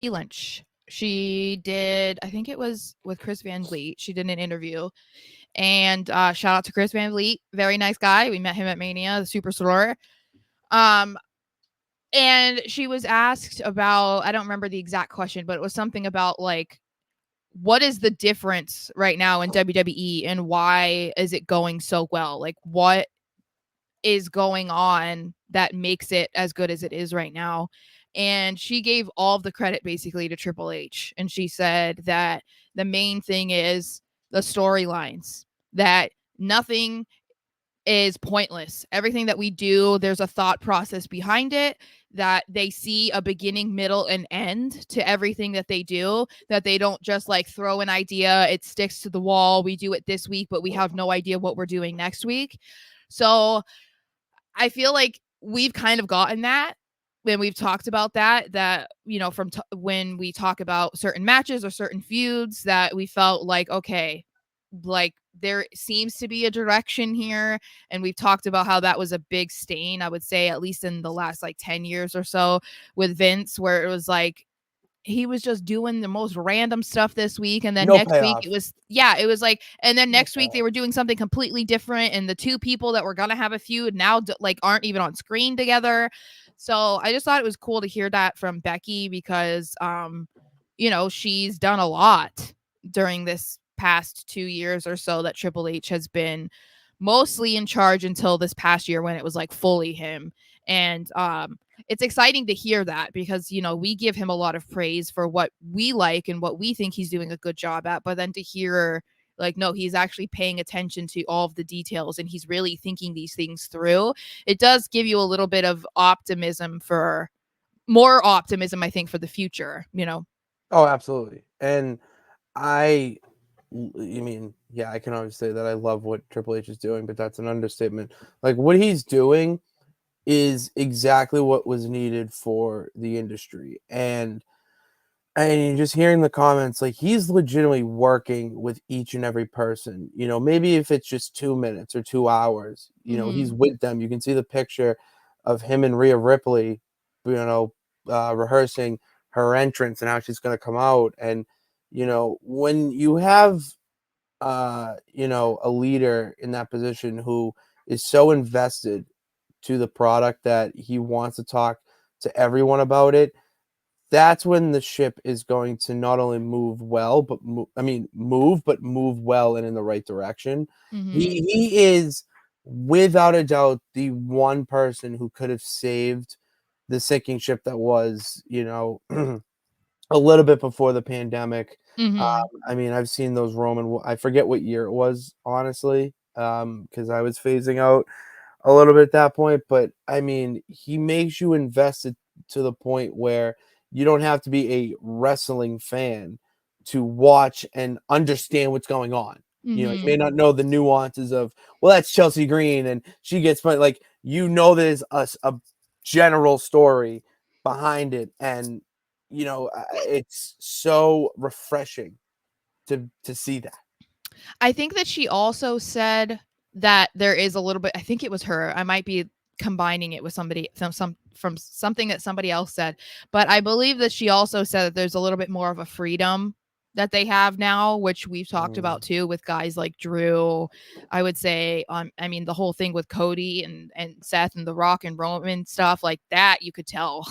Lynch. She did, I think it was with Chris Van Vliet. She did an interview, and shout out to Chris Van Vliet, very nice guy. We met him at Mania, the Superstore. Um, and she was asked about, I don't remember the exact question, but it was something about like, what is the difference right now in WWE and why is it going so well? Like, what is going on that makes it as good as it is right now? And she gave all of the credit basically to Triple H. And she said that the main thing is the storylines, that nothing is pointless. Everything that we do, there's a thought process behind it, that they see a beginning, middle, and end to everything that they do, that they don't just like throw an idea, it sticks to the wall. We do it this week, but we have no idea what we're doing next week. So I feel like we've kind of gotten that when we've talked about that, you know, from when we talk about certain matches or certain feuds, that we felt like, okay, like there seems to be a direction here. And we've talked about how that was a big stain, I would say, at least in the last like 10 years or so with Vince, where it was like, he was just doing the most random stuff this week, and then No next week payoff. it was like, and then No next week they payoff. were doing something completely different, and the two people that were gonna have a feud now like aren't even on screen together. So I just thought it was cool to hear that from Becky, because you know, she's done a lot during this past 2 years or so that Triple H has been mostly in charge, until this past year when it was like fully him. And it's exciting to hear that, because, you know, we give him a lot of praise for what we like and what we think he's doing a good job at, but then to hear like, no, he's actually paying attention to all of the details and he's really thinking these things through, it does give you a little bit of optimism, for more optimism, I think, for the future, you know. Oh, absolutely. And I mean, yeah, I can always say that I love what Triple H is doing, but that's an understatement. Like what he's doing is exactly what was needed for the industry. And just hearing the comments, like he's legitimately working with each and every person. You know, maybe if it's just 2 minutes or 2 hours, you know, he's Mhm. with them. You can see the picture of him and Rhea Ripley, you know, rehearsing her entrance and how she's going to come out. And you know, when you have you know, a leader in that position who is so invested to the product that he wants to talk to everyone about it, that's when the ship is going to not only move well, but move well and in the right direction. Mhm. He is without a doubt the one person who could have saved the sinking ship that was, you know, a little bit before the pandemic. Mhm. I mean, I've seen those I forget what year it was, honestly, because I was phasing out a little bit at that point. But I mean, he makes you invested to the point where you don't have to be a wrestling fan to watch and understand what's going on. You know, you may Mhm. not know the nuances of, well, that's Chelsea Green and she gets, but like, you know, there's a general story behind it. And, you know, it's so refreshing to see that. I think that she also said that there is a little bit, I think it was her. I might be combining it with somebody from something that somebody else said, but I believe that she also said that there's a little bit more of a freedom that they have now, which we've talked Mm, about too with guys like Drew. I would say I mean the whole thing with Cody and Seth and The Rock and Roman stuff like that, you could tell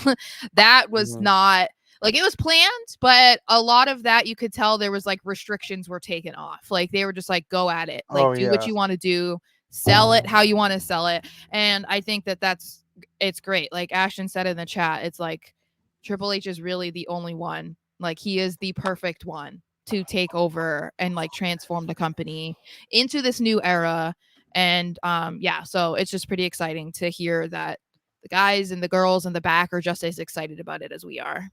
that was mhm. not like, it was planned, but a lot of that you could tell there was like restrictions were taken off. Like they were just like, go at it, like Oh do what yeah. you want to do, sell it how you want to sell it. And I think that it's great. Like Ashton said in the chat, it's like Triple H is really the only one. Like he is the perfect one to take over and like transform the company into this new era. And yeah, so it's just pretty exciting to hear that the guys and the girls in the back are just as excited about it as we are.